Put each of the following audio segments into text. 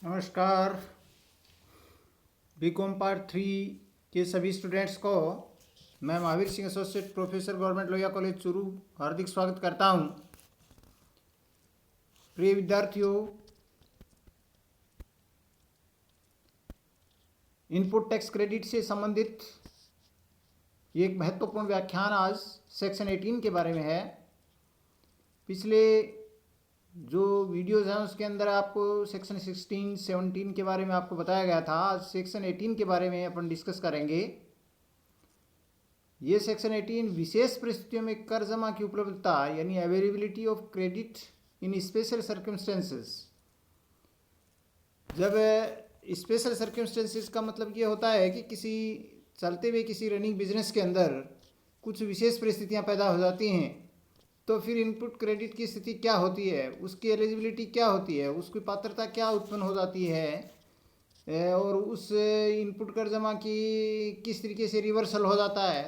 नमस्कार। BCom part 3 के सभी स्टूडेंट्स को मैं Mahavir Singh associate professor government Lohia college Churu हार्दिक स्वागत करता हूं। प्रिय विद्यार्थियों, इनपुट टैक्स क्रेडिट से संबंधित एक महत्वपूर्ण व्याख्यान आज सेक्शन 18 के बारे में है। पिछले जो वीडियोज़ हैं उसके अंदर आपको सेक्शन 16, 17 के बारे में आपको बताया गया था। आज सेक्शन 18 के बारे में अपन डिस्कस करेंगे। ये सेक्शन 18 विशेष परिस्थितियों में कर जमा की उपलब्धता यानी availability of credit in special circumstances. जब स्पेशल सर्कमस्टेंसेस का मतलब ये होता है कि किसी चलते हुए किसी रनिंग बिजनेस के अंदर कुछ विशेष परिस्थितियाँ पैदा हो जाती हैं, तो फिर इनपुट क्रेडिट की स्थिति क्या होती है, उसकी एलिजिबिलिटी क्या होती है, उसकी पात्रता क्या उत्पन्न हो जाती है और उस इनपुट कर जमा की किस तरीके से रिवर्सल हो जाता है।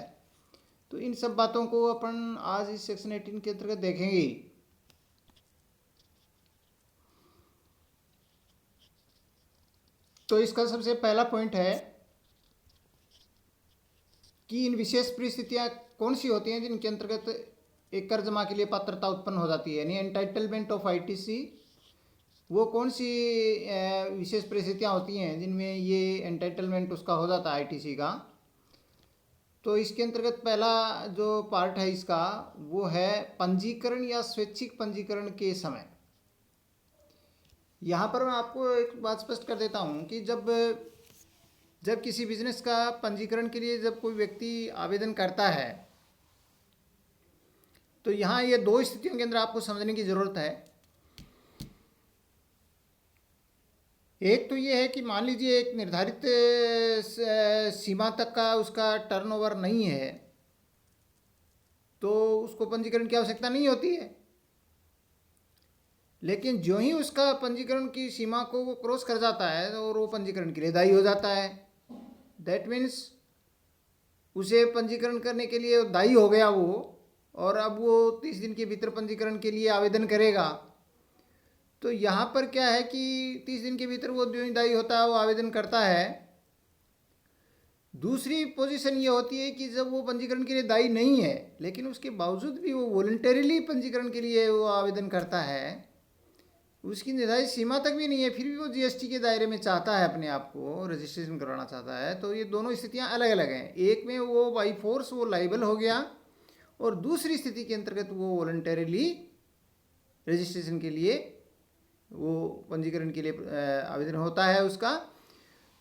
तो इन सब बातों को अपन आज इस सेक्शन 18 के अंतर्गत देखेंगे। तो इसका सबसे पहला पॉइंट है कि इन विशेष परिस्थितियां कौन सी होती हैं जिनके अंतर्गत एक कर जमा के लिए पात्रता उत्पन्न हो जाती है, यानी एंटाइटलमेंट ऑफ आईटीसी। वो कौन सी विशेष परिस्थितियां होती हैं जिनमें ये एंटाइटलमेंट उसका हो जाता है आईटीसी का। तो इसके अंतर्गत पहला जो पार्ट है इसका वो है पंजीकरण या स्वैच्छिक पंजीकरण के समय। यहाँ पर मैं आपको एक बात स्पष्ट कर देता हूँ कि जब किसी बिजनेस का पंजीकरण के लिए जब कोई व्यक्ति आवेदन करता है तो यहाँ ये दो स्थितियों के अंदर आपको समझने की ज़रूरत है। एक तो ये है कि मान लीजिए एक निर्धारित सीमा तक का उसका टर्नओवर नहीं है तो उसको पंजीकरण की आवश्यकता नहीं होती है, लेकिन जो ही उसका पंजीकरण की सीमा को वो क्रॉस कर जाता है और वो पंजीकरण के लिए दायी हो जाता है। दैट मीन्स उसे पंजीकरण करने के लिए दायी हो गया वो, और अब वो 30 दिन के भीतर पंजीकरण के लिए आवेदन करेगा। तो यहाँ पर क्या है कि 30 दिन के भीतर वो जो दायी होता है वो आवेदन करता है। दूसरी पोजीशन ये होती है कि जब वो पंजीकरण के लिए दायी नहीं है लेकिन उसके बावजूद भी वो वॉलंटरीली पंजीकरण के लिए वो आवेदन करता है, उसकी निर्धारित सीमा तक भी नहीं है, फिर भी वो जीएसटी के दायरे में चाहता है अपने आप को रजिस्ट्रेशन करवाना चाहता है। तो ये दोनों स्थितियाँ अलग अलग हैं। एक में वो बाई फोर्स वो लाइबल हो गया और दूसरी स्थिति के अंतर्गत वो वॉलंटरीली रजिस्ट्रेशन के लिए वो पंजीकरण के लिए आवेदन होता है उसका।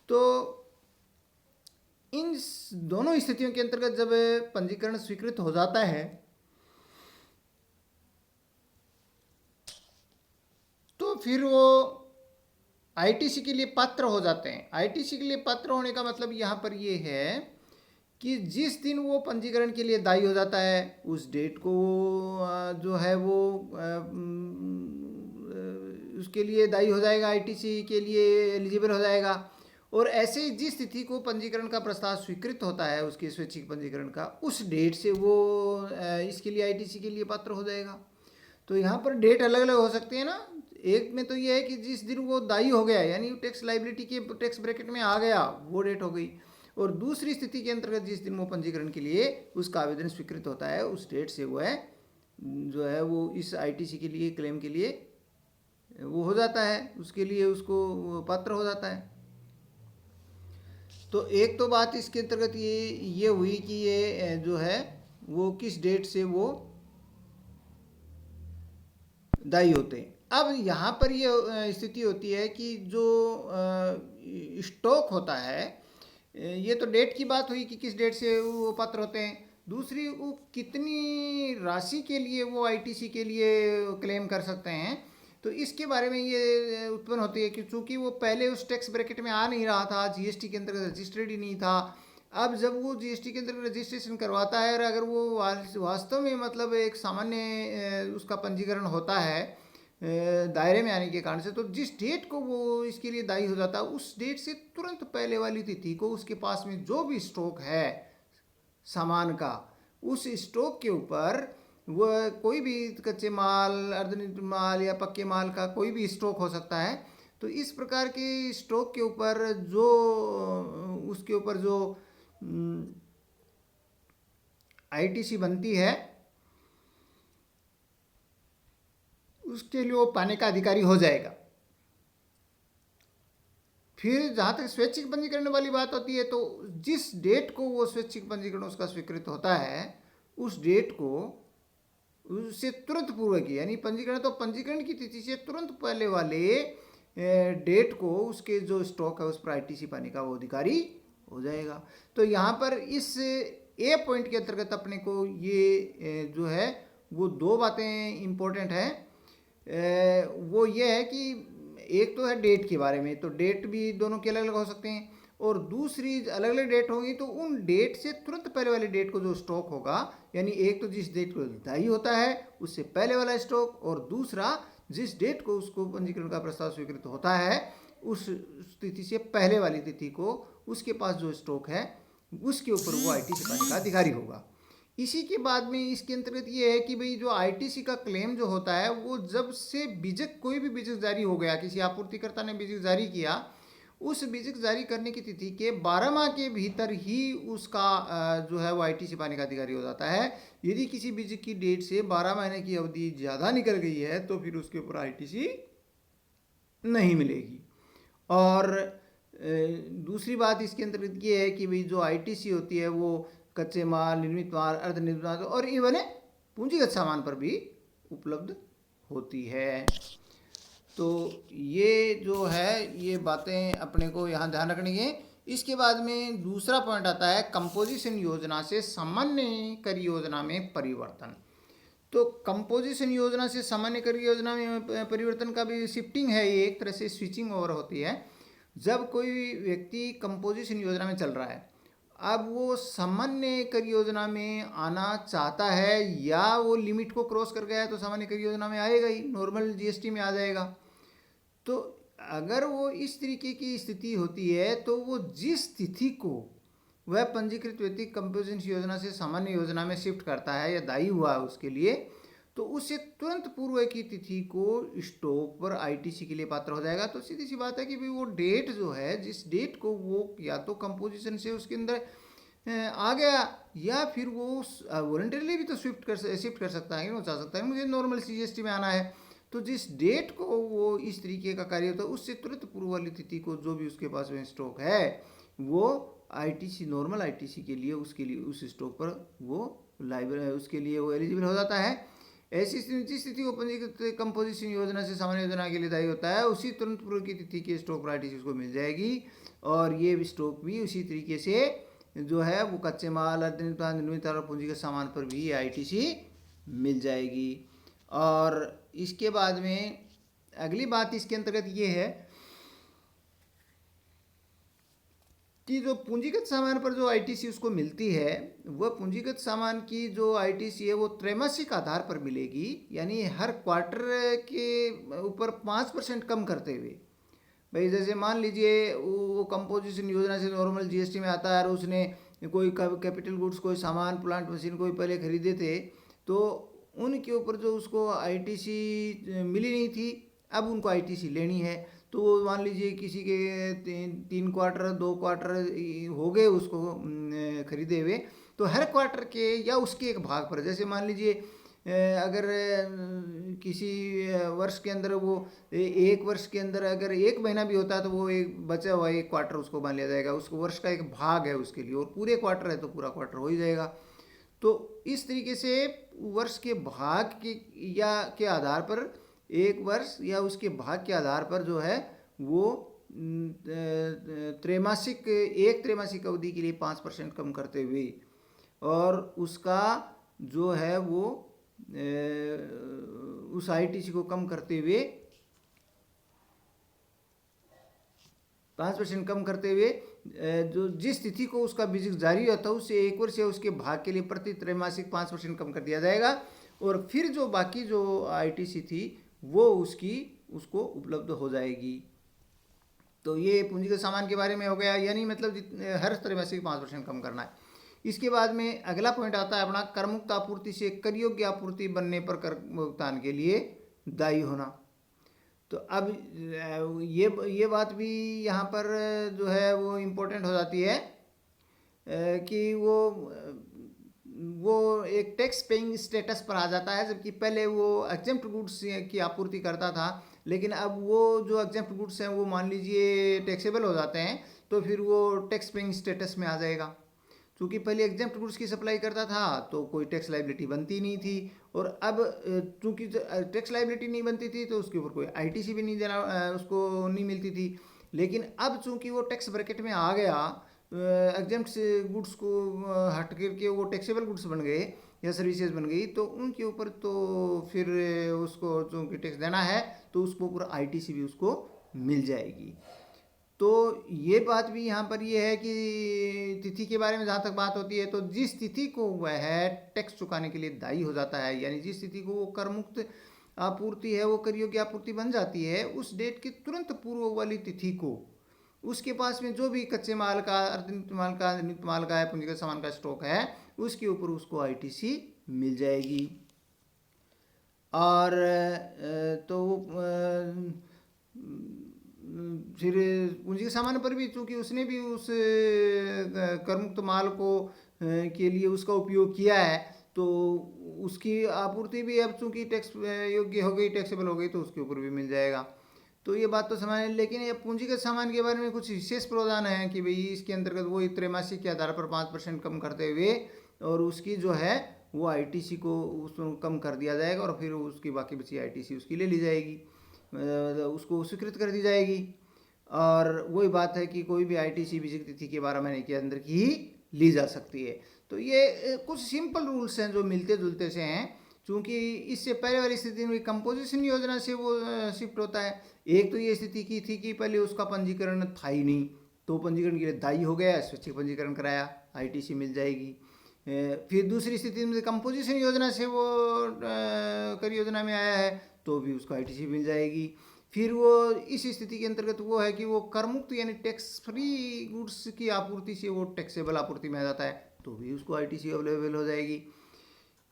तो इन दोनों स्थितियों के अंतर्गत जब पंजीकरण स्वीकृत हो जाता है तो फिर वो आईटीसी के लिए पात्र हो जाते हैं। आईटीसी के लिए पात्र होने का मतलब यहाँ पर ये है कि जिस दिन वो पंजीकरण के लिए दायी हो जाता है उस डेट को जो है वो उसके लिए दायी हो जाएगा, आईटीसी के लिए एलिजिबल हो जाएगा। और ऐसे जिस तिथि को पंजीकरण का प्रस्ताव स्वीकृत होता है उसके स्वैच्छिक पंजीकरण का, उस डेट से वो इसके लिए आईटीसी के लिए पात्र हो जाएगा। तो यहाँ पर डेट अलग अलग हो सकती है ना। एक में तो ये है कि जिस दिन वो दायी हो गया यानी टैक्स लाइबिलिटी के टैक्स ब्रैकेट में आ गया वो डेट हो गई, और दूसरी स्थिति के अंतर्गत जिस दिन वो पंजीकरण के लिए उसका आवेदन स्वीकृत होता है उस डेट से वो है जो है वो इस आईटीसी के लिए क्लेम के लिए वो हो जाता है, उसके लिए उसको पात्र हो जाता है। तो एक तो बात इसके अंतर्गत ये हुई कि ये जो है वो किस डेट से वो दायी होते हैं। अब यहाँ पर ये स्थिति होती है कि जो स्टॉक होता है, ये तो डेट की बात हुई कि किस डेट से वो पात्र होते हैं। दूसरी वो कितनी राशि के लिए वो आईटीसी के लिए क्लेम कर सकते हैं, तो इसके बारे में ये उत्पन्न होती है कि चूँकि वो पहले उस टैक्स ब्रैकेट में आ नहीं रहा था, जीएसटी के अंतर्गत रजिस्टर्ड ही नहीं था। अब जब वो जीएसटी के अंतर्गत रजिस्ट्रेशन करवाता है और अगर वो वास्तव में मतलब एक सामान्य उसका पंजीकरण होता है दायरे में आने के कारण से, तो जिस डेट को वो इसके लिए दायी हो जाता है उस डेट से तुरंत पहले वाली तिथि को उसके पास में जो भी स्टॉक है सामान का, उस स्टॉक के ऊपर वह कोई भी कच्चे माल, अर्धनिर्मित माल या पक्के माल का कोई भी स्टॉक हो सकता है, तो इस प्रकार के स्टॉक के ऊपर जो उसके ऊपर जो आईटीसी बनती है उसके लिए वो पाने का अधिकारी हो जाएगा। फिर जहाँ तक स्वैच्छिक पंजीकरण वाली बात होती है, तो जिस डेट को वो स्वैच्छिक पंजीकरण उसका स्वीकृत होता है उस डेट को उससे तुरंत पूर्व की, यानी पंजीकरण तो पंजीकरण की तिथि से तुरंत पहले वाले डेट को उसके जो स्टॉक है उस पर आईटीसी पाने का वो अधिकारी हो जाएगा। तो यहाँ पर इस ए पॉइंट के अंतर्गत अपने को ये जो है वो दो बातें इम्पोर्टेंट हैं। वो ये है कि एक तो है डेट के बारे में, तो डेट भी दोनों के अलग अलग हो सकते हैं, और दूसरी अलग अलग डेट होगी तो उन डेट से तुरंत पहले वाले डेट को जो स्टॉक होगा, यानी एक तो जिस डेट को दायी होता है उससे पहले वाला स्टॉक, और दूसरा जिस डेट को उसको पंजीकरण का प्रस्ताव स्वीकृत होता है उस तिथि से पहले वाली तिथि को उसके पास जो स्टॉक है उसके ऊपर वो आईटीसी पाने का अधिकारी होगा। इसी के बाद में इसके अंतर्गत ये है कि भाई जो आईटीसी का क्लेम जो होता है वो जब से बीजक, कोई भी बीजक जारी हो गया, किसी आपूर्तिकर्ता ने बीजक जारी किया, उस बीजक जारी करने की तिथि के 12 माह के भीतर ही उसका जो है वो आईटीसी पाने का अधिकारी हो जाता है। यदि किसी बीजक की डेट से 12 महीने की अवधि ज़्यादा निकल गई है तो फिर उसके ऊपर आईटीसी नहीं मिलेगी। और दूसरी बात इसके अंतर्गत ये है कि भाई जो आईटीसी होती है वो कच्चे माल, निर्मित माल, अर्धनिर्मित माल और इवन पूंजीगत सामान पर भी उपलब्ध होती है। तो ये जो है ये बातें अपने को यहाँ ध्यान रखनी है। इसके बाद में दूसरा पॉइंट आता है कंपोजिशन योजना से सामान्य कर योजना में परिवर्तन। तो कंपोजिशन योजना से सामान्य कर योजना में परिवर्तन का भी शिफ्टिंग है, ये एक तरह से स्विचिंग ओवर होती है। जब कोई व्यक्ति कंपोजिशन योजना में चल रहा है, अब वो सामान्य कर योजना में आना चाहता है या वो लिमिट को क्रॉस कर गया है तो सामान्य कर योजना में आएगा ही, नॉर्मल जीएसटी में आ जाएगा। तो अगर वो इस तरीके की स्थिति होती है तो वो जिस तिथि को वह पंजीकृत व्यक्ति कंपोजिशन योजना से सामान्य योजना में शिफ्ट करता है या दायी हुआ है उसके लिए, तो उससे तुरंत पूर्व की तिथि को स्टॉक पर आईटीसी के लिए पात्र हो जाएगा। तो सीधी सी बात है कि भाई वो डेट जो है, जिस डेट को वो या तो कंपोजिशन से उसके अंदर आ गया या फिर वो वॉलंटरीली भी तो शिफ्ट कर सकता है, वो चाह सकता है मुझे नॉर्मल सीजीएसटी में आना है, तो जिस डेट को वो इस तरीके का कार्य होता है उससे तुरंत पूर्व वाली तिथि को जो भी उसके पास में स्टॉक है वो आईटीसी, नॉर्मल आईटीसी के लिए उसके लिए उस स्टॉक पर वो लाइब्रेरी उसके लिए वो एलिजिबल हो जाता है। ऐसी जिस तिथि को पंजीकृत कंपोजिशन योजना से सामान्य योजना के लिए दायी होता है उसी तुरंत पूर्व की तिथि के स्टॉक पर आईटीसी उसको मिल जाएगी, और ये स्टॉक भी उसी तरीके से जो है वो कच्चे माल, निर्मित और पूंजीगत सामान पर भी आईटीसी मिल जाएगी। और इसके बाद में अगली बात इसके अंतर्गत ये है कि जो पूंजीगत सामान पर जो आईटीसी उसको मिलती है वह पूंजीगत सामान की जो आईटीसी है वो त्रैमासिक आधार पर मिलेगी, यानी हर क्वार्टर के ऊपर 5% कम करते हुए। भाई जैसे मान लीजिए वो कंपोजिशन योजना से नॉर्मल जीएसटी में आता है और उसने कोई कैपिटल गुड्स, कोई सामान, प्लांट मशीन कोई पहले खरीदे थे तो उनके ऊपर जो उसको आईटीसी मिली नहीं थी, अब उनको आईटीसी लेनी है। तो मान लीजिए किसी के 3 क्वार्टर 2 क्वार्टर हो गए उसको खरीदे हुए, तो हर क्वार्टर के या उसके एक भाग पर, जैसे मान लीजिए अगर किसी वर्ष के अंदर वो एक वर्ष के अंदर अगर 1 महीना भी होता है तो वो एक बचा हुआ 1 क्वार्टर उसको मान लिया जाएगा, उसको वर्ष का एक भाग है उसके लिए, और पूरे क्वार्टर है तो पूरा क्वार्टर हो ही जाएगा। तो इस तरीके से वर्ष के भाग के या के आधार पर, एक वर्ष या उसके भाग के आधार पर जो है वो एक त्रैमासिक अवधि के लिए 5% कम करते हुए और उसका जो है वो उस आईटीसी को कम करते हुए 5% कम करते हुए जो जिस तिथि को उसका बीजक जारी होता है उससे 1 वर्ष या उसके भाग के लिए प्रति त्रैमासिक 5% कम कर दिया जाएगा, और फिर जो बाकी जो आईटीसी थी वो उसको उपलब्ध हो जाएगी। तो ये पूंजीगत सामान के बारे में हो गया, यानी मतलब हर त्रैमासिक 5% कम करना है। इसके बाद में अगला पॉइंट आता है अपना करमुक्त आपूर्ति से कर योग्य आपूर्ति बनने पर कर भुगतान के लिए दायी होना। तो अब ये बात भी यहाँ पर जो है वो इम्पोर्टेंट हो जाती है कि वो एक टैक्स पेइंग स्टेटस पर आ जाता है, जबकि पहले वो एग्जेम्प्ट गुड्स की आपूर्ति करता था। लेकिन अब वो जो एग्जेम्प्ट गुड्स हैं वो मान लीजिए टैक्सेबल हो जाते हैं, तो फिर वो टैक्स पेइंग स्टेटस में आ जाएगा। क्योंकि पहले एग्जेम्प्ट गुड्स की सप्लाई करता था तो कोई टैक्स लाइबिलिटी बनती नहीं थी, और अब चूंकि टैक्स लाइबिलिटी नहीं बनती थी तो उसके ऊपर कोई आईटीसी भी नहीं देना, उसको नहीं मिलती थी। लेकिन अब चूंकि वो टैक्स ब्रैकेट में आ गया, एग्जेम्प्ट गुड्स को हट करके वो टैक्सेबल गुड्स बन गए या सर्विसेज बन गई, तो उनके ऊपर तो फिर उसको चूंकि टैक्स देना है तो उसको ऊपर आईटीसी भी उसको मिल जाएगी। तो ये बात भी यहाँ पर ये है कि तिथि के बारे में जहाँ तक बात होती है, तो जिस तिथि को वह टैक्स चुकाने के लिए दायी हो जाता है, यानी जिस तिथि को वो कर मुक्त आपूर्ति है वो कर योग्य आपूर्ति बन जाती है, उस डेट की तुरंत पूर्व वाली तिथि को उसके पास में जो भी कच्चे माल का, अर्धनिर्मित माल का, निर्मित माल का, पूंजीगत सामान का स्टॉक है, उसके ऊपर उसको आईटीसी मिल जाएगी। और तो फिर पूंजीगत सामान पर भी चूंकि उसने भी उस करमुक्त माल को के लिए उसका उपयोग किया है, तो उसकी आपूर्ति भी अब चूंकि टैक्स योग्य हो गई, टैक्सेबल हो गई, तो उसके ऊपर भी मिल जाएगा। तो ये बात तो समझ। लेकिन ये पूंजीगत सामान के बारे में कुछ विशेष प्रावधान है कि भाई इसके अंतर्गत वो त्रैमासिक के आधार पर 5% कम करते हुए और उसकी जो है वो आईटीसी को उसको कम कर दिया जाएगा, और फिर उसकी बाकी बची आईटीसी उसकी ले ली जाएगी, उसको स्वीकृत कर दी जाएगी। और वही बात है कि कोई भी आईटीसी विजिट तिथि के 12 महीने के अंदर की ही ली जा सकती है। तो ये कुछ सिंपल रूल्स हैं जो मिलते जुलते से हैं, क्योंकि इससे पहले वाली स्थिति में कंपोजिशन योजना से वो शिफ्ट होता है। एक तो ये स्थिति की थी कि पहले उसका पंजीकरण था ही नहीं, तो पंजीकरण के लिए दायी हो गया, स्वैच्छिक पंजीकरण कराया, आईटीसी मिल जाएगी। फिर दूसरी स्थिति में कंपोजिशन योजना से वो कर योजना में आया है, तो भी उसको आईटीसी मिल जाएगी। फिर वो इस स्थिति के अंतर्गत वो है कि वो कर मुक्त यानी टैक्स फ्री गुड्स की आपूर्ति से वो टैक्सेबल आपूर्ति में आ जाता है, तो भी उसको आईटीसी अवेलेबल हो जाएगी।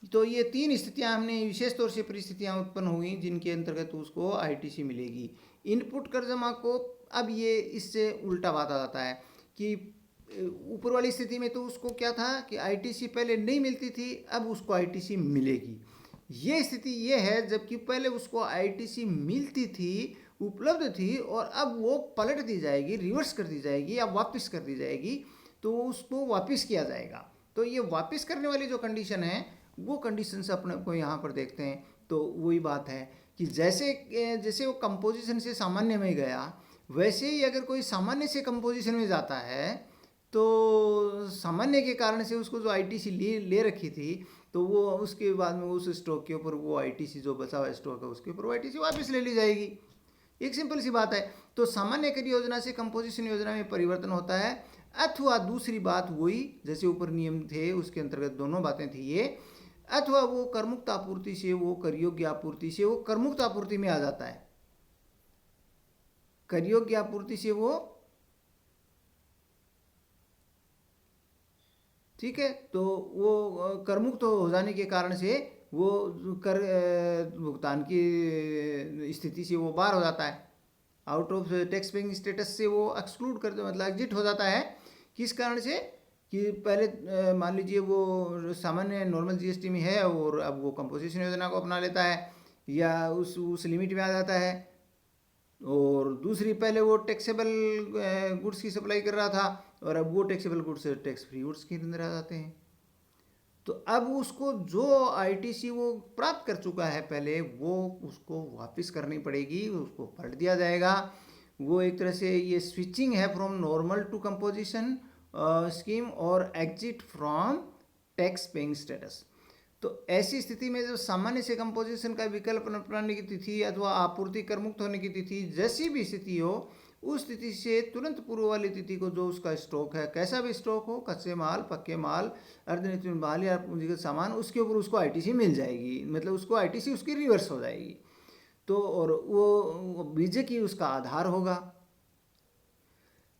तो ये 3 स्थितियां हमने विशेष तौर से परिस्थितियां उत्पन्न हुई जिनके अंतर्गत उसको आईटीसी मिलेगी। इनपुट कर जमा को अब ये इससे उल्टा बात आ जाता है कि ऊपर वाली स्थिति में तो उसको क्या था कि आईटीसी पहले नहीं मिलती थी, अब उसको आईटीसी मिलेगी। ये स्थिति ये है जबकि पहले उसको आईटीसी मिलती थी, उपलब्ध थी, और अब वो पलट दी जाएगी, रिवर्स कर दी जाएगी या वापस कर दी जाएगी, तो उसको वापस किया जाएगा। तो ये वापस करने वाली जो कंडीशन है वो कंडीशन से अपने को यहाँ पर देखते हैं। तो वही बात है कि जैसे वो कंपोजिशन से सामान्य में गया, वैसे ही अगर कोई सामान्य से कंपोजिशन में जाता है तो सामान्य के कारण से उसको जो आईटीसी ले रखी थी, तो वो उसके बाद में उस स्टॉक के ऊपर वो आईटीसी जो बचा हुआ स्टॉक है उसके ऊपर आईटीसी वापस ले ली जाएगी। एक सिंपल सी बात है। तो सामान्य कर योजना से कंपोजिशन योजना में परिवर्तन होता है, अथवा दूसरी बात वही जैसे ऊपर नियम थे उसके अंतर्गत दोनों बातें थी ये, अथवा वो करमुक्त आपूर्ति से वो करयोग्य आपूर्ति से वो करमुक्त आपूर्ति में आ जाता है, करयोग्य आपूर्ति से वो, ठीक है। तो वो करमुक्त हो जाने के कारण से वो कर भुगतान की स्थिति से वो बाहर हो जाता है, out of tax paying status से वो एक्सक्लूड कर मतलब एग्जिट हो जाता है। किस कारण से कि पहले मान लीजिए वो सामान्य नॉर्मल जीएसटी में है और अब वो कंपोजिशन योजना को अपना लेता है या उस लिमिट में आ जाता है, और दूसरी पहले वो टैक्सेबल गुड्स की सप्लाई कर रहा था और अब वो taxable goods tax free goods के अंदर आ जाते हैं। तो अब उसको जो आईटीसी वो प्राप्त कर चुका है पहले, वो उसको वापस करनी पड़ेगी, उसको पलट दिया जाएगा। वो एक तरह से ये स्विचिंग है from normal to composition scheme और exit from tax paying status. तो ऐसी स्थिति में जो सामान्य से कंपोजिशन का विकल्प अपनाने की तिथि अथवा आपूर्ति कर मुक्त होने की तिथि जैसी भी स्थिति हो, उस स्थिति से तुरंत पूर्व वाली तिथि को जो उसका स्टॉक है, कैसा भी स्टॉक हो, कच्चे माल, पक्के माल, अर्धनिर्मित माल या पूंजीगत सामान, उसके ऊपर उसको आईटीसी मिल जाएगी, मतलब उसको आईटीसी उसकी रिवर्स हो जाएगी। तो और वो बीजक ही उसका आधार होगा।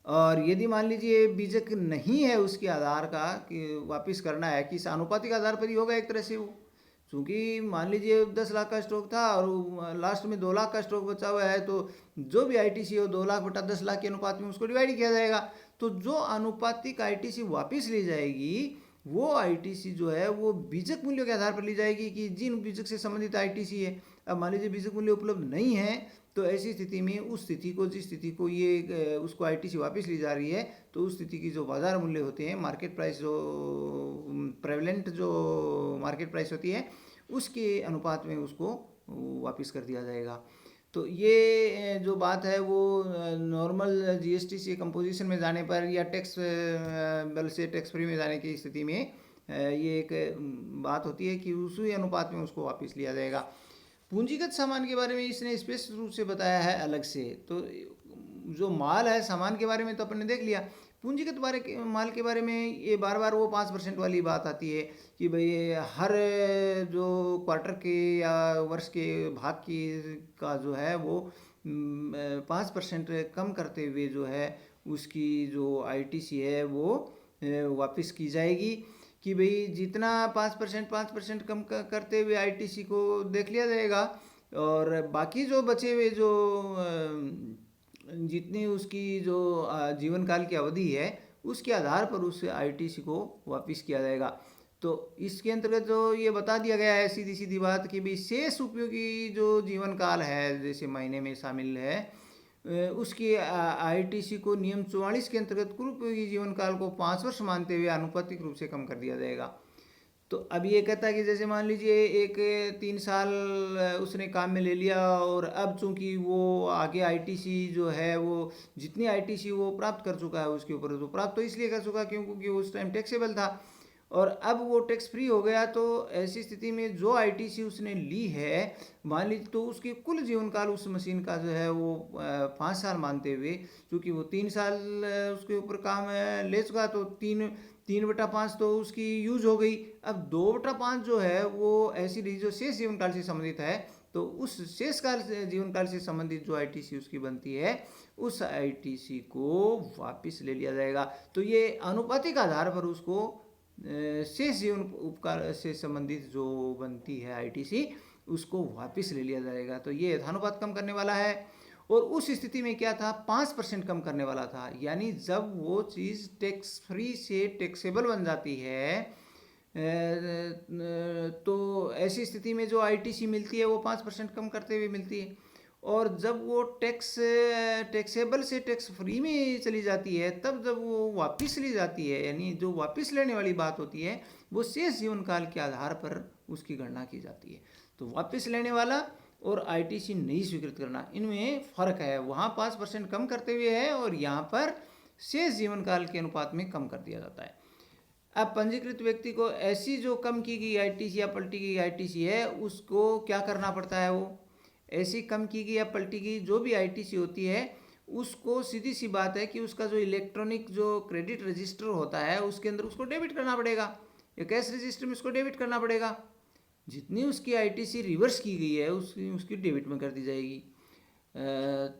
और यदि मान लीजिए बीजक नहीं है उसके आधार का कि वापस करना है, किस आनुपातिक आधार पर ही होगा एक तरह से वो, क्योंकि मान लीजिए 10 लाख का स्टॉक था और लास्ट में 2 लाख का स्टॉक बचा हुआ है, तो जो भी आईटीसी हो 2 लाख बटा 10 लाख के अनुपात में उसको डिवाइड किया जाएगा। तो जो आनुपातिक आईटीसी वापस ली जाएगी वो आईटीसी जो है वो बीजक मूल्यों के आधार पर ली जाएगी कि जिन बीजक से संबंधित आईटीसी है। अब मान लीजिए बीजक मूल्य उपलब्ध नहीं है, तो ऐसी स्थिति में उस स्थिति को जिस स्थिति को ये उसको आईटीसी वापस ली जा रही है, तो उस स्थिति की जो बाजार मूल्य होते हैं, मार्केट प्राइस, जो प्रेवलेंट जो मार्केट प्राइस होती है, उसके अनुपात में उसको वापस कर दिया जाएगा। तो ये जो बात है वो नॉर्मल जीएसटी से कंपोजिशन में जाने पर या टैक्स बल से टैक्स फ्री में जाने की स्थिति में ये एक बात होती है कि उसी अनुपात में उसको वापस लिया जाएगा। पूंजीगत सामान के बारे में इसने स्पष्ट रूप से बताया है अलग से। तो जो माल है, सामान के बारे में तो अपन ने देख लिया, पूंजीगत माल के बारे में ये बार बार वो 5% वाली बात आती है कि भाई हर जो क्वार्टर के या वर्ष के भाग की का जो है वो 5% कम करते हुए जो है उसकी जो आईटीसी है वो वापस की जाएगी। कि भाई जितना 5% कम करते हुए आईटीसी को देख लिया जाएगा, और बाकी जो बचे हुए जो जितनी उसकी जो जीवन काल की अवधि है उसके आधार पर उस आईटीसी को वापस किया जाएगा। तो इसके अंतर्गत जो ये बता दिया गया है सीधी सीधी बात कि भाई शेष उपयोगी जो जीवन काल है, जैसे महीने में शामिल है, उसकी आईटीसी को नियम 44 के अंतर्गत कुल उपयोगी जीवन काल को 5 वर्ष मानते हुए आनुपातिक रूप से कम कर दिया जाएगा। तो अब ये कहता है कि जैसे मान लीजिए एक 3 साल उसने काम में ले लिया, और अब चूंकि वो आगे आईटीसी जो है वो जितनी आईटीसी वो प्राप्त कर चुका है उसके ऊपर, तो प्राप्त तो इसलिए कर चुका क्योंकि उस टाइम टैक्सेबल था, और अब वो टैक्स फ्री हो गया। तो ऐसी स्थिति में जो आईटीसी उसने ली है, मान लीजिए, तो उसकी कुल जीवन काल उस मशीन का जो है वो 5 साल मानते हुए, क्योंकि वो 3 साल उसके ऊपर काम ले चुका, तो 3/5 तो उसकी यूज हो गई। अब 2/5 जो है वो ऐसी रही जो शेष जीवन काल से संबंधित है, तो उस शेष काल से जीवन काल से संबंधित जो आईटीसी उसकी बनती है, उस आईटीसी को वापस ले लिया जाएगा। तो ये अनुपातिक आधार पर उसको शेष जीवन उपकाल से संबंधित जो बनती है आईटीसी, उसको वापस ले लिया जाएगा। तो ये यथानुपात कम करने वाला है। और उस स्थिति में क्या था, 5% कम करने वाला था, यानी जब वो चीज़ टैक्स फ्री से टैक्सेबल बन जाती है, तो ऐसी स्थिति में जो आईटीसी मिलती है वो 5% कम करते हुए मिलती है। और जब वो टैक्सेबल से टैक्स फ्री में चली जाती है, तब जब वो वापस ली जाती है, यानी जो वापस लेने वाली बात होती है वो शेष जीवन काल के आधार पर उसकी गणना की जाती है। तो वापस लेने वाला और आईटीसी नहीं स्वीकृत करना, इनमें फ़र्क है। वहाँ 5% कम करते हुए है और यहाँ पर शेष जीवन काल के अनुपात में कम कर दिया जाता है। अब पंजीकृत व्यक्ति को ऐसी जो कम की गई आईटीसी या पलटी की आईटीसी है उसको क्या करना पड़ता है, वो ऐसी कम की गई या पलटी की जो भी आईटीसी होती है उसको सीधी सी बात है कि उसका जो इलेक्ट्रॉनिक जो क्रेडिट रजिस्टर होता है उसके अंदर उसको डेबिट करना पड़ेगा, या कैश रजिस्टर में उसको डेबिट करना पड़ेगा। जितनी उसकी आईटीसी रिवर्स की गई है उसकी डेबिट में कर दी जाएगी।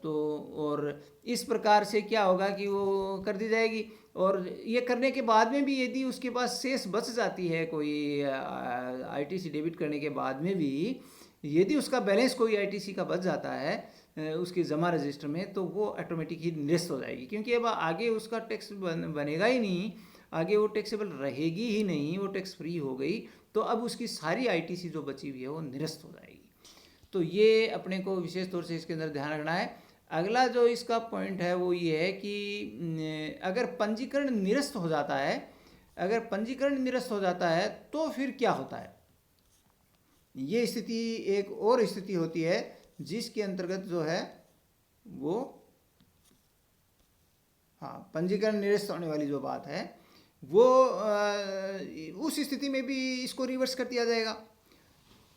तो और इस प्रकार से क्या होगा कि वो कर दी जाएगी, और ये करने के बाद में भी यदि उसके पास शेष बच जाती है कोई आईटीसी डेबिट करने के बाद में भी यदि उसका बैलेंस कोई आईटीसी का बच जाता है उसके जमा रजिस्टर में, तो वो ऑटोमेटिक ही निरस्त हो जाएगी, क्योंकि अब आगे उसका टैक्स बनेगा ही नहीं, आगे वो टैक्सेबल रहेगी ही नहीं, वो टैक्स फ्री हो गई। तो अब उसकी सारी आईटीसी जो बची हुई है वो निरस्त हो जाएगी। तो ये अपने को विशेष तौर से इसके अंदर ध्यान रखना है। अगला जो इसका पॉइंट है वो ये है कि अगर पंजीकरण निरस्त हो जाता है, अगर पंजीकरण निरस्त हो जाता है तो फिर क्या होता है। ये स्थिति एक और स्थिति होती है जिसके अंतर्गत जो है वो, हाँ, पंजीकरण निरस्त होने वाली जो बात है वो उस स्थिति में भी इसको रिवर्स कर दिया जाएगा।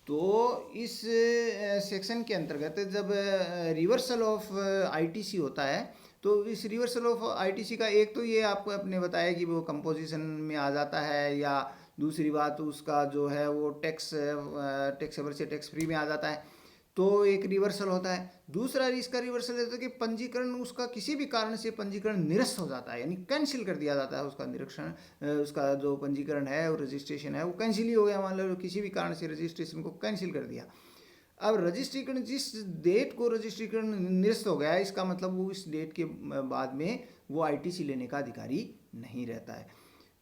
तो इस सेक्शन के अंतर्गत जब रिवर्सल ऑफ आईटीसी होता है, तो इस रिवर्सल ऑफ आईटीसी का एक तो ये आपको अपने बताया कि वो कंपोजिशन में आ जाता है, या दूसरी बात उसका जो है वो टैक्सेबल से टैक्स फ्री में आ जाता है। तो एक रिवर्सल होता है। दूसरा इसका रिवर्सल होता है कि पंजीकरण उसका किसी भी कारण से पंजीकरण निरस्त हो जाता है, यानी कैंसिल कर दिया जाता है उसका निरीक्षण, उसका जो पंजीकरण है और रजिस्ट्रेशन है वो कैंसिल ही हो गया, मान लो किसी भी कारण से रजिस्ट्रेशन को कैंसिल कर दिया। अब रजिस्ट्रीकरण जिस डेट को रजिस्ट्रीकरण निरस्त हो गया, इसका मतलब वो इस डेट के बाद में वो आईटीसी लेने का अधिकारी नहीं रहता है।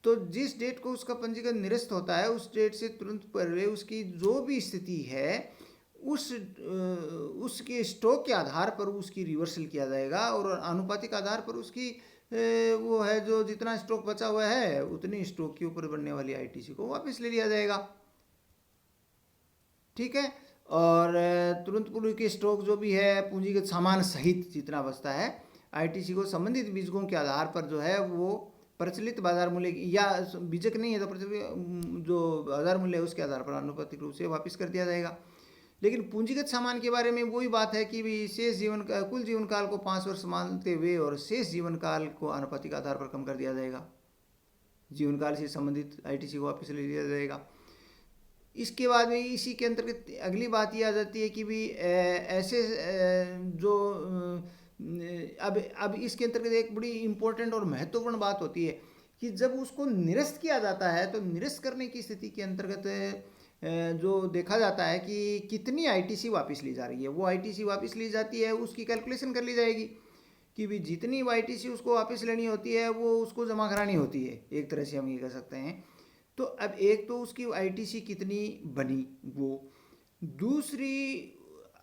तो जिस डेट को उसका पंजीकरण निरस्त होता है उस डेट से तुरंत पहले उसकी जो भी स्थिति है उसके स्टॉक के आधार पर उसकी रिवर्सल किया जाएगा, और आनुपातिक आधार पर उसकी वो है जो जितना स्टॉक बचा हुआ है उतनी स्टॉक के ऊपर बनने वाली आईटीसी को वापस ले लिया जाएगा। ठीक है। और तुरंत पूर्व के स्टॉक जो भी है पूंजीगत सामान सहित जितना बचता है आईटीसी को संबंधित बीजकों के आधार पर जो है वो प्रचलित बाजार मूल्य या बीजक नहीं है तो प्रचलित जो बाजार मूल्य है उसके आधार पर आनुपातिक रूप से वापस कर दिया जाएगा। लेकिन पूंजीगत सामान के बारे में वही बात है कि भी शेष जीवन कुल जीवन काल को 5 वर्ष मानते हुए और शेष जीवन काल को आनुपातिक आधार पर कम कर दिया जाएगा। जीवन काल से संबंधित आईटीसी को वापस ले लिया जाएगा। इसके बाद में इसी के अंतर्गत अगली बात ये आ जाती है कि भी ऐसे जो अब इसके अंतर्गत एक बड़ी इंपॉर्टेंट और महत्वपूर्ण बात होती है कि जब उसको निरस्त किया जाता है तो निरस्त करने की स्थिति के अंतर्गत जो देखा जाता है कि कितनी आईटीसी वापस ली जा रही है, वो आईटीसी वापस ली जाती है उसकी कैलकुलेशन कर ली जाएगी कि भी जितनी आईटीसी उसको वापस लेनी होती है वो उसको जमा करानी होती है, एक तरह से हम ये कह सकते हैं। तो अब एक तो उसकी आईटीसी कितनी बनी वो, दूसरी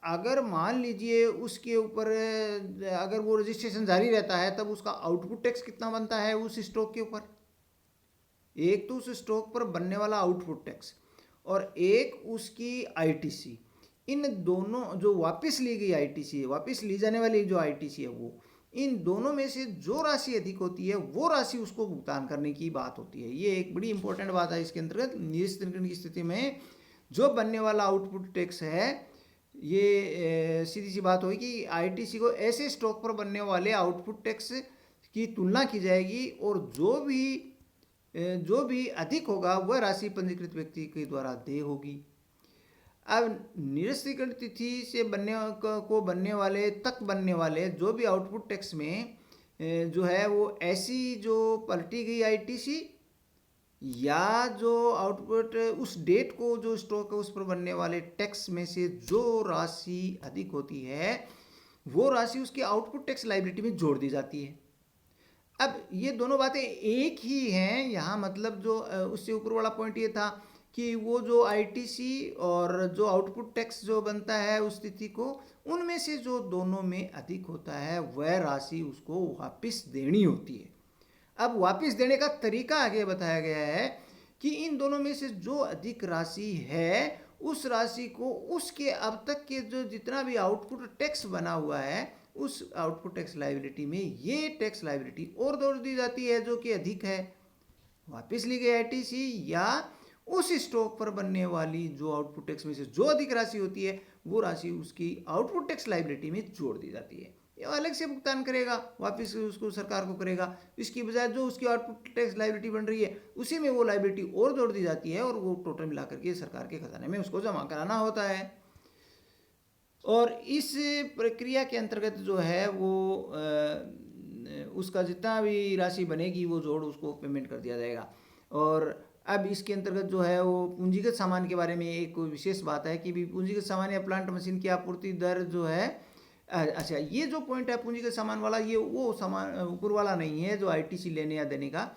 अगर मान लीजिए उसके ऊपर अगर वो रजिस्ट्रेशन जारी रहता है तब उसका आउटपुट टैक्स कितना बनता है उस स्टॉक के ऊपर। एक तो उस स्टॉक पर बनने वाला आउटपुट टैक्स और एक उसकी आईटीसी, इन दोनों जो वापस ली गई आईटीसी है, वापस ली जाने वाली जो आईटीसी है वो, इन दोनों में से जो राशि अधिक होती है वो राशि उसको भुगतान करने की बात होती है। ये एक बड़ी इंपॉर्टेंट बात है इसके अंतर्गत। निरस्तीकरण की स्थिति में जो बनने वाला आउटपुट टैक्स है ये सीधी सी बात होगी कि आईटीसी को ऐसे स्टॉक पर बनने वाले आउटपुट टैक्स की तुलना की जाएगी और जो भी अधिक होगा वह राशि पंजीकृत व्यक्ति के द्वारा देय होगी। अब निरस्तीकरण तिथि से बनने वाले जो भी आउटपुट टैक्स में जो है वो ऐसी जो पलटी गई आईटीसी या जो आउटपुट उस डेट को जो स्टॉक है उस पर बनने वाले टैक्स में से जो राशि अधिक होती है वो राशि उसकी आउटपुट टैक्स लायबिलिटी में जोड़ दी जाती है। अब ये दोनों बातें एक ही हैं यहाँ, मतलब जो उससे ऊपर वाला पॉइंट ये था कि वो जो आईटीसी और जो आउटपुट टैक्स जो बनता है उस तिथि को, उनमें से जो दोनों में अधिक होता है वह राशि उसको वापस देनी होती है। अब वापस देने का तरीका आगे बताया गया है कि इन दोनों में से जो अधिक राशि है उस राशि को उसके अब तक के जो जितना भी आउटपुट टैक्स बना हुआ है उस आउटपुट टैक्स लायबिलिटी में ये टैक्स लायबिलिटी और जोड़ दी जाती है जो कि अधिक है, वापस ली गई आईटीसी या उस स्टॉक पर बनने वाली जो आउटपुट टैक्स में से जो अधिक राशि होती है वो राशि उसकी आउटपुट टैक्स लायबिलिटी में जोड़ दी जाती है। ये अलग से भुगतान करेगा, वापस उसको सरकार को करेगा। इसकी बजाय जो उसकी आउटपुट टैक्स लायबिलिटी बन रही है उसी में वो लायबिलिटी और जोड़ दी जाती है और वो टोटल मिलाकर के सरकार के खजाने में उसको जमा कराना होता है। और इस प्रक्रिया के अंतर्गत जो है वो उसका जितना भी राशि बनेगी वो जोड़ उसको पेमेंट कर दिया जाएगा। और अब इसके अंतर्गत जो है वो पूंजीगत सामान के बारे में एक विशेष बात है कि भी पूंजीगत सामान या प्लांट मशीन की आपूर्ति दर जो है, अच्छा ये जो पॉइंट है पूंजीगत सामान वाला, ये वो सामान ऊपर वाला नहीं है जो आईटीसी लेने या देने का।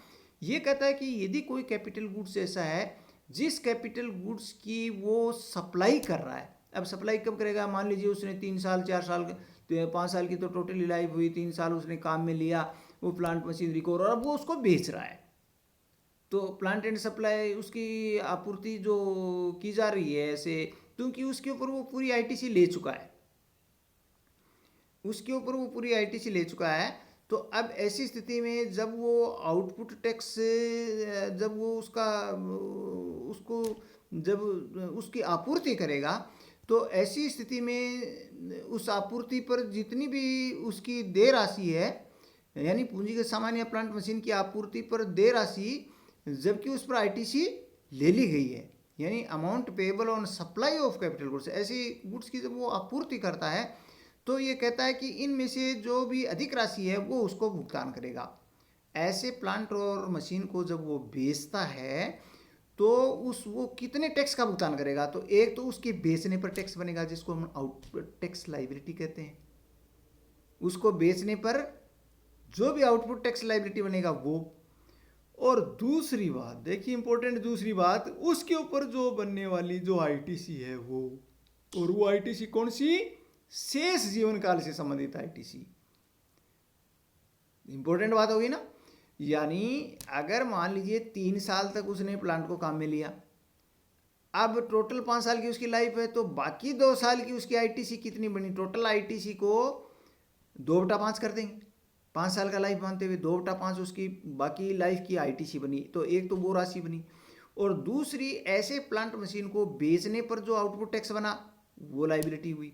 ये कहता है कि यदि कोई कैपिटल गुड्स ऐसा है जिस कैपिटल गुड्स की वो सप्लाई कर रहा है, अब सप्लाई कब करेगा, मान लीजिए उसने 3 साल 4 साल 5 साल की तो टोटली लाइफ हुई, 3 साल उसने काम में लिया वो प्लांट मशीनरी को और अब वो उसको बेच रहा है, तो प्लांट एंड सप्लाई उसकी आपूर्ति जो की जा रही है ऐसे, क्योंकि उसके ऊपर वो पूरी आईटीसी ले चुका है, उसके ऊपर वो पूरी आईटीसी ले चुका है। तो अब ऐसी स्थिति में जब वो आउटपुट टैक्स जब वो उसको जब उसकी आपूर्ति करेगा तो ऐसी स्थिति में उस आपूर्ति पर जितनी भी उसकी देय राशि है, यानी पूंजीगत सामान या प्लांट मशीन की आपूर्ति पर देय राशि, जबकि उस पर आईटीसी ले ली गई है, यानी amount payable on supply of capital goods, ऐसी गुड्स की जब वो आपूर्ति करता है तो ये कहता है कि इनमें से जो भी अधिक राशि है वो उसको भुगतान करेगा। ऐसे प्लांट और मशीन को जब वो बेचता है तो वो कितने टैक्स का भुगतान करेगा? तो एक तो उसके बेचने पर टैक्स बनेगा जिसको हम आउटपुट टैक्स लाइबिलिटी कहते हैं। उसको बेचने पर जो भी आउटपुट टैक्स लाइबिलिटी बनेगा वो। और दूसरी बात देखिए, इंपॉर्टेंट दूसरी बात, उसके ऊपर जो बनने वाली जो आईटीसी है वो, और वो आईटीसी कौन सी? शेष जीवन काल से संबंधित आईटीसी। इंपॉर्टेंट बात होगी ना। यानी अगर मान लीजिए 3 साल तक उसने प्लांट को काम में लिया, अब टोटल 5 साल की उसकी लाइफ है, तो बाकी 2 साल की उसकी आईटीसी कितनी बनी? टोटल आईटीसी को 2/5 कर देंगे, 5 साल का लाइफ मानते हुए 2/5 उसकी बाकी लाइफ की आईटीसी बनी। तो एक तो वो राशि बनी, और दूसरी ऐसे प्लांट मशीन को बेचने पर जो आउटपुट टैक्स बना वो लाइबिलिटी हुई।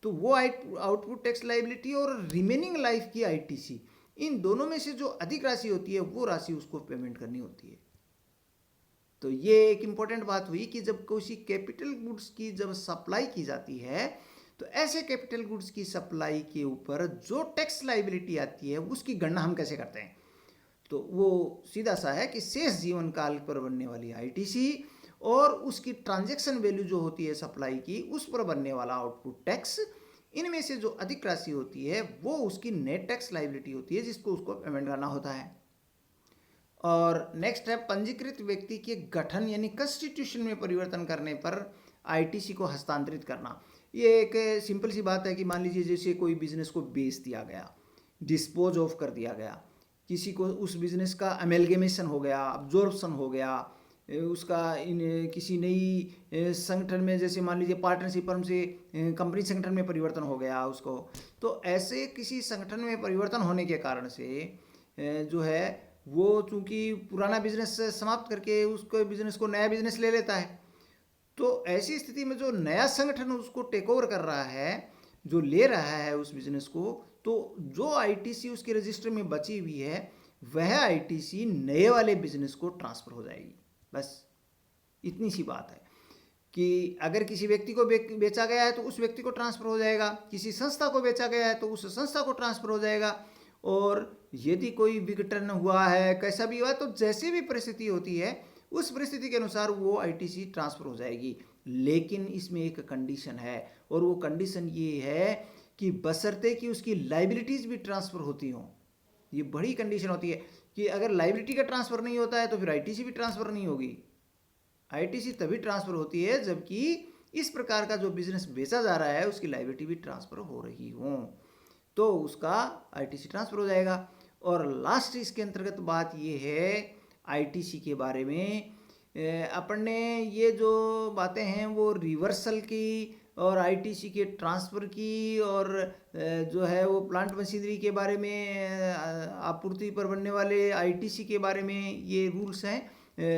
तो वो आउटपुट टैक्स लाइबिलिटी और रिमेनिंग लाइफ की आईटीसी, इन दोनों में से जो अधिक राशि होती है वो राशि उसको पेमेंट करनी होती है। तो ये एक इंपॉर्टेंट बात हुई कि जब किसी कैपिटल गुड्स की जब सप्लाई की जाती है तो ऐसे कैपिटल गुड्स की सप्लाई के ऊपर जो टैक्स लाइबिलिटी आती है उसकी गणना हम कैसे करते हैं? तो वो सीधा सा है कि शेष जीवन काल पर बनने वाली आईटीसी और उसकी ट्रांजैक्शन वैल्यू जो होती है सप्लाई की, उस पर बनने वाला आउटपुट टैक्स, इनमें से जो अधिक राशि होती है वो उसकी नेट टैक्स लाइबिलिटी होती है जिसको उसको पेमेंट करना होता है। और नेक्स्ट है पंजीकृत व्यक्ति के गठन यानी कॉन्स्टिट्यूशन में परिवर्तन करने पर आईटीसी को हस्तांतरित करना। ये एक सिंपल सी बात है कि मान लीजिए जैसे कोई बिजनेस को बेच दिया गया, डिस्पोज ऑफ कर दिया गया, किसी को उस बिजनेस का अमेलगेमेशन हो गया, अब्जॉर्प्शन हो गया, उसका किसी नई संगठन में, जैसे मान लीजिए पार्टनरशिप फर्म से कंपनी संगठन में परिवर्तन हो गया उसको। तो ऐसे किसी संगठन में परिवर्तन होने के कारण से जो है वो चूंकि पुराना बिजनेस समाप्त करके उसको बिजनेस को नया बिजनेस ले लेता है। तो ऐसी स्थिति में जो नया संगठन उसको टेक ओवर कर रहा है, जो ले रहा है उस बिजनेस को, तो जो आईटीसी उसके रजिस्टर में बची हुई है वह आईटीसी नए वाले बिजनेस को ट्रांसफर हो जाएगी। बस इतनी सी बात है कि अगर किसी व्यक्ति को बेचा गया है तो उस व्यक्ति को ट्रांसफर हो जाएगा, किसी संस्था को बेचा गया है तो उस संस्था को ट्रांसफर हो जाएगा, और यदि कोई विघटन हुआ है, कैसा भी हुआ, तो जैसी भी परिस्थिति होती है उस परिस्थिति के अनुसार वो आईटीसी ट्रांसफर हो जाएगी। लेकिन इसमें एक कंडीशन है, और वो कंडीशन ये है कि बशर्ते कि उसकी लाइबिलिटीज़ भी ट्रांसफ़र होती हों। ये बड़ी कंडीशन होती है कि अगर लाइबिलिटी का ट्रांसफ़र नहीं होता है तो फिर आईटीसी भी ट्रांसफ़र नहीं होगी। आईटीसी तभी ट्रांसफ़र होती है जबकि इस प्रकार का जो बिजनेस बेचा जा रहा है उसकी लाइबिलिटी भी ट्रांसफ़र हो रही हो, तो उसका आईटीसी ट्रांसफ़र हो जाएगा। और लास्ट इसके अंतर्गत बात ये है आईटीसी के बारे में, अपन ने ये जो बातें हैं वो रिवर्सल की और आईटीसी के ट्रांसफ़र की, और जो है वो प्लांट मशीनरी के बारे में, आपूर्ति पर बनने वाले आईटीसी के बारे में ये रूल्स हैं,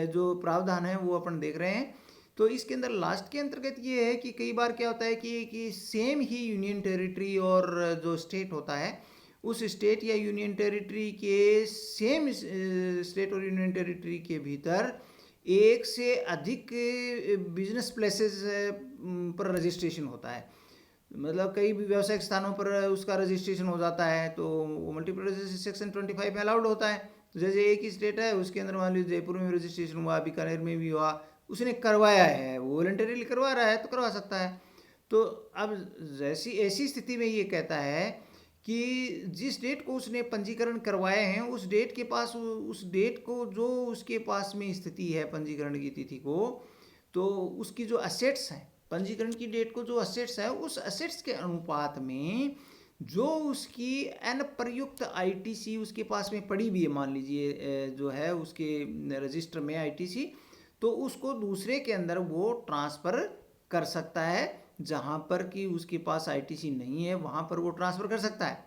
जो प्रावधान है वो अपन देख रहे हैं। तो इसके अंदर लास्ट के अंतर्गत ये है कि कई बार क्या होता है कि सेम ही यूनियन टेरिटरी और जो स्टेट होता है उस स्टेट या यूनियन टेरिटरी के सेम स्टेट और यूनियन टेरिटरी के भीतर एक से अधिक बिजनेस प्लेसेस पर रजिस्ट्रेशन होता है। मतलब कई भी व्यावसायिक स्थानों पर उसका रजिस्ट्रेशन हो जाता है, तो वो मल्टीपल रजिस्ट्रेशन सेक्शन 25 में अलाउड होता है। तो जैसे एक ही स्टेट है उसके अंदर मान लीजिए जयपुर में रजिस्ट्रेशन हुआ, बीकानेर में भी हुआ, उसने करवाया है, वो वॉलंटरीली करवा रहा है तो करवा सकता है। तो अब जैसी ऐसी स्थिति में ये कहता है कि जिस डेट को उसने पंजीकरण करवाए हैं उस डेट के पास, उस डेट को जो उसके पास में स्थिति है पंजीकरण की तिथि को, तो उसकी जो असेट्स हैं, पंजीकरण की डेट को जो असेट्स है उस असेट्स के अनुपात में जो उसकी अनप्रयुक्त आईटीसी उसके पास में पड़ी भी है, मान लीजिए जो है उसके रजिस्टर में आईटीसी, तो उसको दूसरे के अंदर वो ट्रांसफ़र कर सकता है। जहाँ पर कि उसके पास आईटीसी नहीं है वहाँ पर वो ट्रांसफ़र कर सकता है,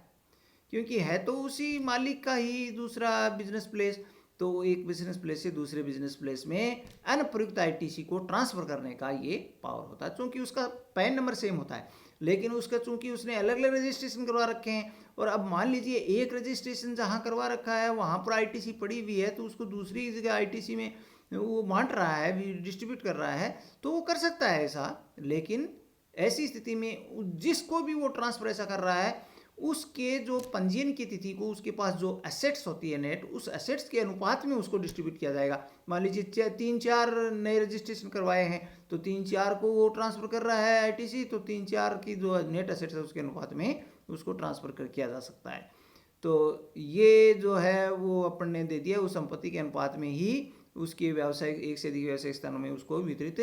क्योंकि है तो उसी मालिक का ही दूसरा बिजनेस प्लेस। तो एक बिजनेस प्लेस से दूसरे बिजनेस प्लेस में अनप्रयुक्त आईटीसी को ट्रांसफ़र करने का ये पावर होता है, चूँकि उसका पैन नंबर सेम होता है, लेकिन उसका चूँकि उसने अलग अलग रजिस्ट्रेशन करवा रखे हैं, और अब मान लीजिए एक रजिस्ट्रेशन जहाँ करवा रखा है वहाँ पर आईटीसी पड़ी हुई है, तो उसको दूसरी जगह आईटीसी में वो बांट रहा है, डिस्ट्रीब्यूट कर रहा है, तो वो कर सकता है ऐसा। लेकिन ऐसी स्थिति में जिसको भी वो ट्रांसफर ऐसा कर रहा है, उसके जो पंजीयन की तिथि को उसके पास जो एसेट्स होती है नेट, उस एसेट्स के अनुपात में उसको डिस्ट्रीब्यूट किया जाएगा। मान लीजिए 3-4 नए रजिस्ट्रेशन करवाए हैं, तो 3-4 को वो ट्रांसफ़र कर रहा है आईटीसी, तो 3-4 की जो नेट एसेट्स है उसके अनुपात में उसको ट्रांसफ़र कर किया जा सकता है। तो ये जो है वो अपन ने दे दिया, उस संपत्ति के अनुपात में ही उसके व्यावसायिक, एक से अधिक व्यावसायिक स्थानों में उसको वितरित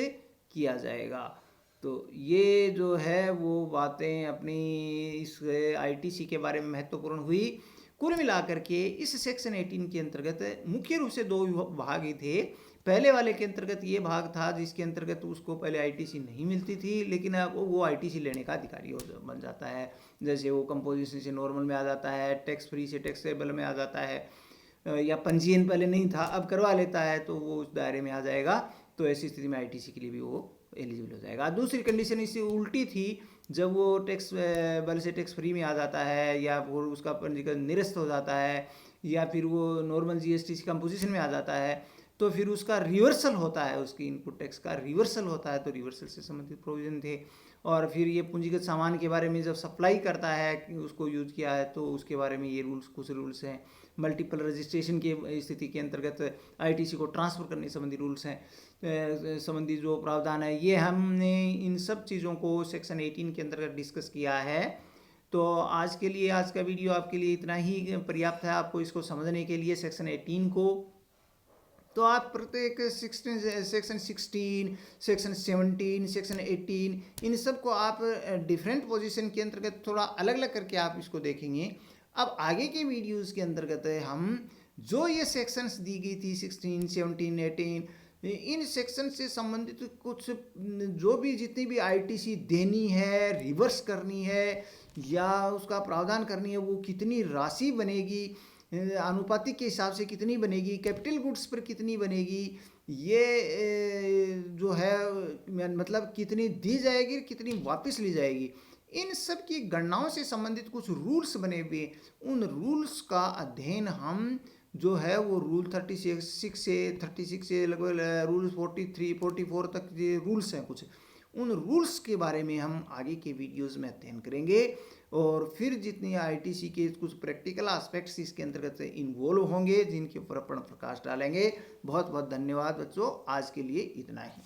किया जाएगा। तो ये जो है वो बातें अपनी इस आईटीसी के बारे में महत्वपूर्ण हुई। कुल मिलाकर के इस सेक्शन 18 के अंतर्गत मुख्य रूप से 2 भाग ही थे। पहले वाले के अंतर्गत ये भाग था जिसके अंतर्गत उसको पहले आईटीसी नहीं मिलती थी, लेकिन अब वो आईटीसी लेने का अधिकारी बन जाता है। जैसे वो कंपोजिशन से नॉर्मल में आ जाता है, टैक्स फ्री से टैक्सेबल में आ जाता है, या पंजीयन पहले नहीं था अब करवा लेता है, तो वो उस दायरे में आ जाएगा। तो ऐसी स्थिति में आईटीसी के लिए भी वो एलिजिबल हो जाएगा। दूसरी कंडीशन इससे उल्टी थी, जब वो टैक्स बल से टैक्स फ्री में आ जाता है, या वो उसका पंजीकरण निरस्त हो जाता है, या फिर वो नॉर्मल जीएसटी कंपोजिशन में आ जाता है, तो फिर उसका रिवर्सल होता है, उसकी इनपुट टैक्स का रिवर्सल होता है। तो रिवर्सल से संबंधित प्रोविजन थे। और फिर ये पूंजीगत सामान के बारे में जब सप्लाई करता है कि उसको यूज किया है, तो उसके बारे में ये रूल्स, कुछ रूल्स हैं। मल्टीपल रजिस्ट्रेशन की स्थिति के अंतर्गत आईटीसी को ट्रांसफ़र करने संबंधी रूल्स हैं, संबंधी जो प्रावधान है, ये हमने इन सब चीज़ों को सेक्शन 18 के अंतर्गत डिस्कस किया है। तो आज के लिए, आज का वीडियो आपके लिए इतना ही पर्याप्त है आपको इसको समझने के लिए सेक्शन 18 को। तो आप प्रत्येक सेक्शन 16, सेक्शन 17, सेक्शन 18, इन सब को आप डिफरेंट पोजीशन के अंतर्गत थोड़ा अलग अलग करके आप इसको देखेंगे। अब आगे के वीडियोस के अंतर्गत हम जो ये सेक्शंस दी गई थी 16, 17, 18, इन सेक्शन से संबंधित कुछ जो भी जितनी भी आईटीसी देनी है, रिवर्स करनी है, या उसका प्रावधान करनी है, वो कितनी राशि बनेगी, अनुपातिक के हिसाब से कितनी बनेगी, कैपिटल गुड्स पर कितनी बनेगी, ये जो है मतलब कितनी दी जाएगी, कितनी वापस ली जाएगी, इन सब की गणनाओं से संबंधित कुछ रूल्स बने हुए, उन रूल्स का अध्ययन हम जो है वो रूल 36 से लगभग रूल 43, 44 तक ये रूल्स हैं कुछ, उन रूल्स के बारे में हम आगे के वीडियोस में अध्ययन करेंगे। और फिर जितनी आईटीसी के कुछ प्रैक्टिकल एस्पेक्ट्स इसके अंतर्गत इन्वॉल्व होंगे, जिनके ऊपर अपन प्रकाश डालेंगे। बहुत बहुत धन्यवाद बच्चों, आज के लिए इतना ही।